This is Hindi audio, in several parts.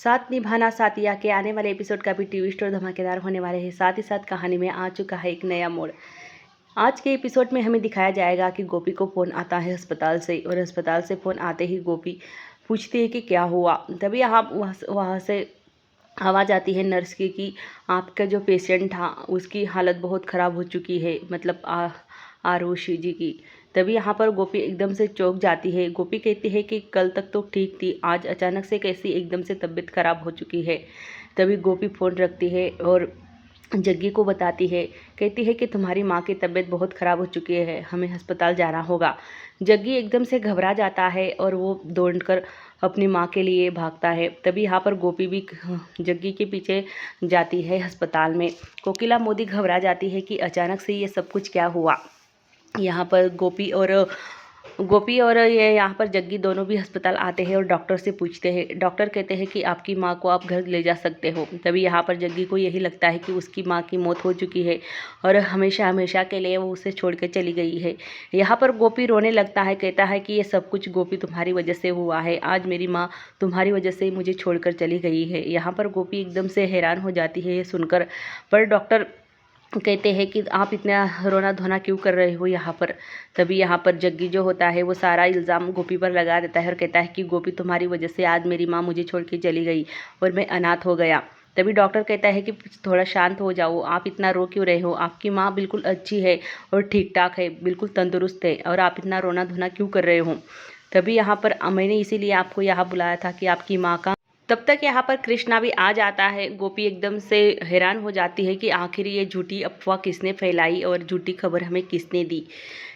साथ निभाना साथिया के आने वाले एपिसोड का भी ट्विस्ट और धमाकेदार होने वाले हैं। साथ ही साथ कहानी में आ चुका है एक नया मोड़। आज के एपिसोड में हमें दिखाया जाएगा कि गोपी को फ़ोन आता है अस्पताल से, और अस्पताल से फ़ोन आते ही गोपी पूछती है कि क्या हुआ। तभी वहाँ से आवाज़ आती है नर्स की कि आपका जो पेशेंट था उसकी हालत बहुत ख़राब हो चुकी है, मतलब आरुषि जी की। तभी यहाँ पर गोपी एकदम से चौंक जाती है। गोपी कहती है कि कल तक तो ठीक थी, आज अचानक से कैसी एकदम से तबीयत ख़राब हो चुकी है। तभी गोपी फ़ोन रखती है और जग्गी को बताती है, कहती है कि तुम्हारी माँ की तबीयत बहुत ख़राब हो चुकी है, हमें अस्पताल जाना होगा। जग्गी एकदम से घबरा जाता है और वो दौड़कर अपनी माँ के लिए भागता है। तभी यहाँ पर गोपी भी जग्गी के पीछे जाती है अस्पताल में। कोकिला मोदी घबरा जाती है कि अचानक से ये सब कुछ क्या हुआ। यहाँ पर गोपी और ये यहाँ पर जग्गी दोनों भी अस्पताल आते हैं और डॉक्टर से पूछते हैं। डॉक्टर कहते हैं कि आपकी माँ को आप घर ले जा सकते हो। तभी यहाँ पर जग्गी को यही लगता है कि उसकी माँ की मौत हो चुकी है और हमेशा हमेशा के लिए वो उसे छोड़ के चली गई है। यहाँ पर गोपी रोने लगता है, कहता है कि ये सब कुछ गोपी तुम्हारी वजह से हुआ है, आज मेरी माँ तुम्हारी वजह से मुझे छोड़कर चली गई है। यहाँ पर गोपी एकदम से हैरान हो जाती है ये सुनकर। पर डॉक्टर कहते हैं कि आप इतना रोना धोना क्यों कर रहे हो यहाँ पर। तभी यहाँ पर जग्गी जो होता है वो सारा इल्ज़ाम गोपी पर लगा देता है और कहता है कि गोपी तुम्हारी वजह से आज मेरी माँ मुझे छोड़ के चली गई और मैं अनाथ हो गया। तभी डॉक्टर कहता है कि थोड़ा शांत हो जाओ, आप इतना रो क्यों रहे हो, आपकी माँ बिल्कुल अच्छी है और ठीक ठाक है, बिल्कुल तंदुरुस्त है, और आप इतना रोना धोना क्यों कर रहे हो। तभी यहाँ पर मैंने इसीलिए आपको यहाँ बुलाया था कि आपकी माँ का। तब तक यहाँ पर कृष्णा भी आ जाता है। गोपी एकदम से हैरान हो जाती है कि आखिर ये झूठी अफवाह किसने फैलाई और झूठी खबर हमें किसने दी।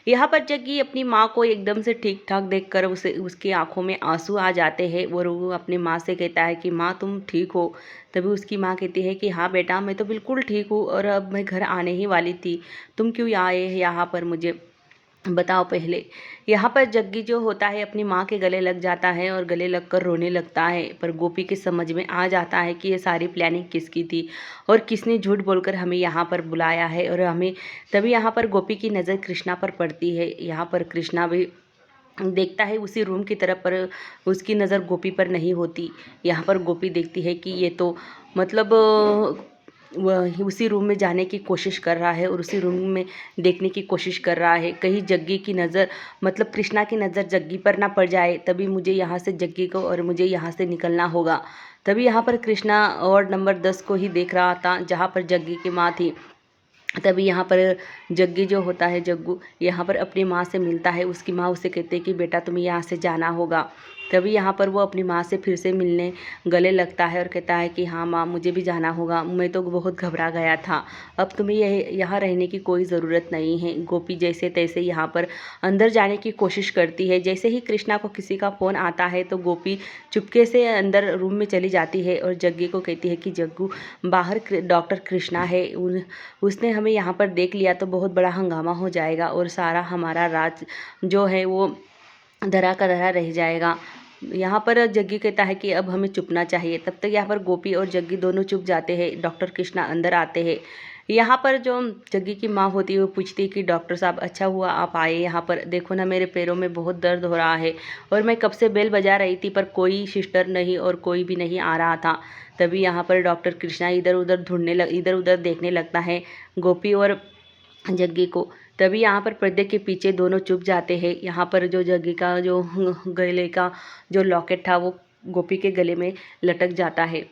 यहाँ पर जग्गी अपनी माँ को एकदम से ठीक ठाक देखकर उसकी आंखों में आंसू आ जाते हैं और वो अपनी माँ से कहता है कि माँ तुम ठीक हो। तभी उसकी माँ कहती है कि हाँ बेटा, मैं तो बिल्कुल ठीक हूँ और अब मैं घर आने ही वाली थी, तुम क्यों आए यहाँ पर, मुझे बताओ पहले। यहाँ पर जग्गी जो होता है अपनी माँ के गले लग जाता है और गले लगकर रोने लगता है। पर गोपी के समझ में आ जाता है कि ये सारी प्लानिंग किसकी थी और किसने झूठ बोलकर हमें यहाँ पर बुलाया है और हमें। तभी यहाँ पर गोपी की नज़र कृष्णा पर पड़ती है। यहाँ पर कृष्णा भी देखता है उसी रूम की तरफ, पर उसकी नज़र गोपी पर नहीं होती। यहाँ पर गोपी देखती है कि ये तो मतलब वह उसी रूम में जाने की कोशिश कर रहा है और उसी रूम में देखने की कोशिश कर रहा है, कहीं जग्गी की नज़र, मतलब कृष्णा की नज़र जग्गी पर ना पड़ जाए। तभी मुझे यहाँ से जग्गी को और मुझे यहाँ से निकलना होगा। तभी यहाँ पर कृष्णा वार्ड नंबर 10 को ही देख रहा था जहाँ पर जग्गी की माँ थी। तभी यहाँ पर जग्गी जो होता है जग्गू यहाँ पर अपनी माँ से मिलता है। उसकी माँ उसे कहते हैं कि बेटा तुम्हें यहाँ से जाना होगा। तभी यहाँ पर वो अपनी माँ से फिर से मिलने गले लगता है और कहता है कि हाँ माँ, मुझे भी जाना होगा, मैं तो बहुत घबरा गया था, अब तुम्हें यहाँ रहने की कोई ज़रूरत नहीं है। गोपी जैसे तैसे यहाँ पर अंदर जाने की कोशिश करती है। जैसे ही कृष्णा को किसी का फ़ोन आता है तो गोपी चुपके से अंदर रूम में चली जाती है और जग्गी को कहती है कि जग्गू, बाहर डॉक्टर कृष्णा है, उसने हमें यहाँ पर देख लिया तो बहुत बड़ा हंगामा हो जाएगा और सारा हमारा राज जो है वो धरा का धरा रह जाएगा। यहाँ पर जग्गी कहता है कि अब हमें चुपना चाहिए। तब तक यहाँ पर गोपी और जग्गी दोनों चुप जाते हैं। डॉक्टर कृष्णा अंदर आते हैं। यहाँ पर जो जग्गी की माँ होती है वो पूछती है कि डॉक्टर साहब, अच्छा हुआ आप आए यहाँ पर, देखो ना मेरे पैरों में बहुत दर्द हो रहा है और मैं कब से बेल बजा रही थी पर कोई सिस्टर नहीं और कोई भी नहीं आ रहा था। तभी यहाँ पर डॉक्टर कृष्णा इधर उधर देखने लगता है गोपी और जग्गी को। तभी यहाँ पर पर्दे के पीछे दोनों चुप जाते हैं। यहाँ पर जो जग्गी का जो गले का जो लॉकेट था वो गोपी के गले में लटक जाता है।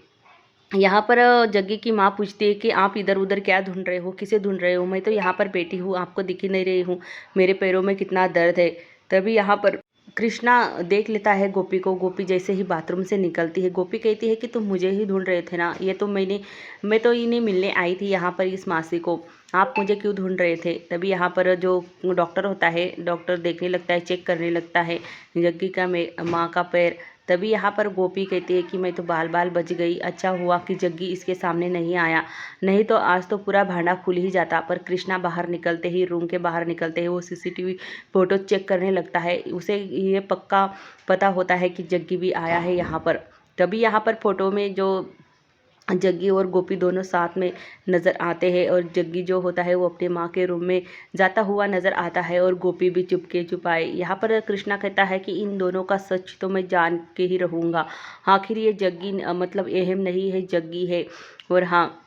यहाँ पर जग्गी की माँ पूछती है कि आप इधर उधर क्या ढूंढ रहे हो, किसे ढूंढ रहे हो, मैं तो यहाँ पर बैठी हूँ, आपको दिख ही नहीं रही हूँ, मेरे पैरों में कितना दर्द है। तभी यहाँ पर कृष्णा देख लेता है गोपी को। गोपी जैसे ही बाथरूम से निकलती है, गोपी कहती है कि तुम मुझे ही ढूंढ रहे थे ना, ये तो मैं तो इन्हें मिलने आई थी यहाँ पर, इस मासी को, आप मुझे क्यों ढूंढ रहे थे। तभी यहाँ पर जो डॉक्टर होता है, डॉक्टर देखने लगता है, चेक करने लगता है जग्गी का माँ का पैर। तभी यहाँ पर गोपी कहती है कि मैं तो बाल बाल बच गई, अच्छा हुआ कि जग्गी इसके सामने नहीं आया, नहीं तो आज तो पूरा भांडा खुल ही जाता। पर कृष्णा बाहर निकलते ही, रूम के बाहर निकलते ही वो सीसीटीवी फोटो चेक करने लगता है। उसे ये पक्का पता होता है कि जग्गी भी आया है यहाँ पर। तभी यहाँ पर फोटो में जो जग्गी और गोपी दोनों साथ में नज़र आते हैं और जग्गी जो होता है वो अपने माँ के रूम में जाता हुआ नज़र आता है और गोपी भी चुपके छुपाए। यहाँ पर कृष्णा कहता है कि इन दोनों का सच तो मैं जान के ही रहूँगा, आखिर ये जग्गी मतलब अहम नहीं है, जग्गी है। और हाँ,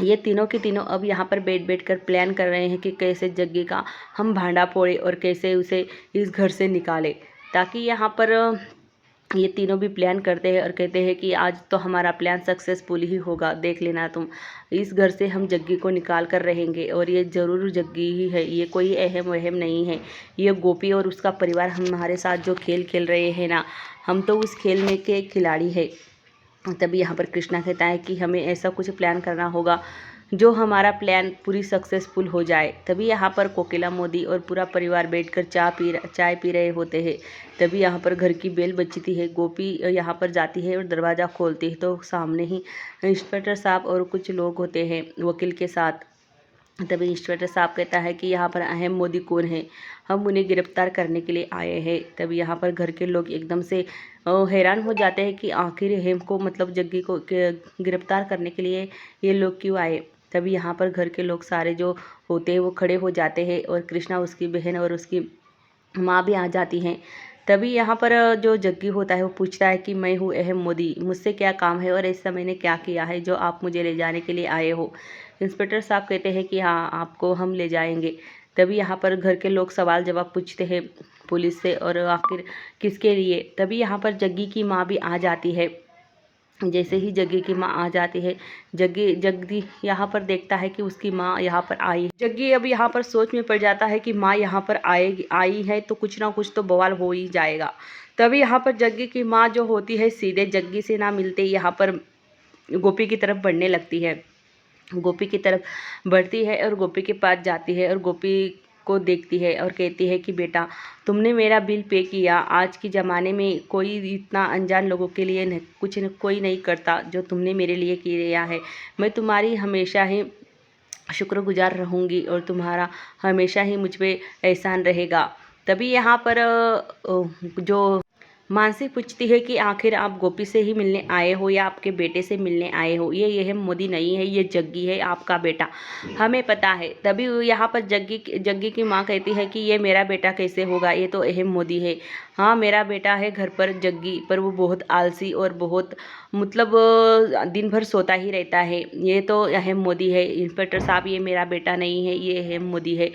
ये तीनों के तीनों अब यहाँ पर बैठ कर प्लान कर रहे हैं कि कैसे जग्गी का हम भांडा फोड़े और कैसे उसे इस घर से निकाले, ताकि यहाँ पर ये तीनों भी प्लान करते हैं और कहते हैं कि आज तो हमारा प्लान सक्सेसफुल ही होगा, देख लेना तुम, इस घर से हम जग्गी को निकाल कर रहेंगे और ये ज़रूर जग्गी ही है, ये कोई अहम वहम नहीं है, ये गोपी और उसका परिवार हमारे साथ जो खेल खेल रहे हैं ना, हम तो उस खेल में के खिलाड़ी है। तभी यहाँ पर कृष्णा कहता है कि हमें ऐसा कुछ प्लान करना होगा जो हमारा प्लान पूरी सक्सेसफुल हो जाए। तभी यहाँ पर कोकिला मोदी और पूरा परिवार बैठकर चाय पी रहे होते हैं। तभी यहाँ पर घर की बेल बजती है। गोपी यहाँ पर जाती है और दरवाज़ा खोलती है तो सामने ही इंस्पेक्टर साहब और कुछ लोग होते हैं वकील के साथ। तभी इंस्पेक्टर साहब कहता है कि यहाँ पर अहम मोदी कौन है, हम उन्हें गिरफ्तार करने के लिए आए हैं। तभी यहाँ पर घर के लोग एकदम से हैरान हो जाते हैं कि आखिर अहम को मतलब जग्गी को गिरफ्तार करने के लिए ये लोग क्यों आए। तभी यहाँ पर घर के लोग सारे जो होते हैं वो खड़े हो जाते हैं और कृष्णा, उसकी बहन और उसकी माँ भी आ जाती हैं। तभी यहाँ पर जो जग्गी होता है वो पूछता है कि मैं हूँ अहम मोदी, मुझसे क्या काम है और ऐसा मैंने क्या किया है जो आप मुझे ले जाने के लिए आए हो। इंस्पेक्टर साहब कहते हैं कि हाँ, आपको हम ले जाएंगे। तभी यहाँ पर घर के लोग सवाल जवाब पूछते हैं पुलिस से और आखिर किसके लिए। तभी यहाँ पर जग्गी की माँ भी आ जाती है। जैसे ही जग्गी की माँ आ जाती है, जग्गी यहाँ पर देखता है कि उसकी माँ यहाँ पर आई। जग्गी अब यहाँ पर सोच में पड़ जाता है कि माँ यहाँ पर आई है तो कुछ ना कुछ तो बवाल हो ही जाएगा। तभी यहाँ पर जग्गी की माँ जो होती है सीधे जग्गी से ना मिलते यहाँ पर गोपी की तरफ बढ़ने लगती है। गोपी की तरफ बढ़ती है और गोपी के पास जाती है और गोपी को देखती है और कहती है कि बेटा, तुमने मेरा बिल पे किया। आज के ज़माने में कोई इतना अनजान लोगों के लिए कोई नहीं करता जो तुमने मेरे लिए किया है। मैं तुम्हारी हमेशा ही शुक्रगुजार रहूँगी और तुम्हारा हमेशा ही मुझ पे एहसान रहेगा। तभी यहाँ पर जो मानसी पूछती है कि आखिर आप गोपी से ही मिलने आए हो या आपके बेटे से मिलने आए हो। ये अहम मोदी नहीं है, ये जग्गी है, आपका बेटा, हमें पता है। तभी यहाँ पर जग्गी की माँ कहती है कि ये मेरा बेटा कैसे होगा, ये तो अहम मोदी है। हाँ, मेरा बेटा है घर पर जग्गी, पर वो बहुत आलसी और बहुत मतलब दिन भर सोता ही रहता है। ये तो अहम मोदी है। इंस्पेक्टर साहब, ये मेरा बेटा नहीं है, ये अहम मोदी है।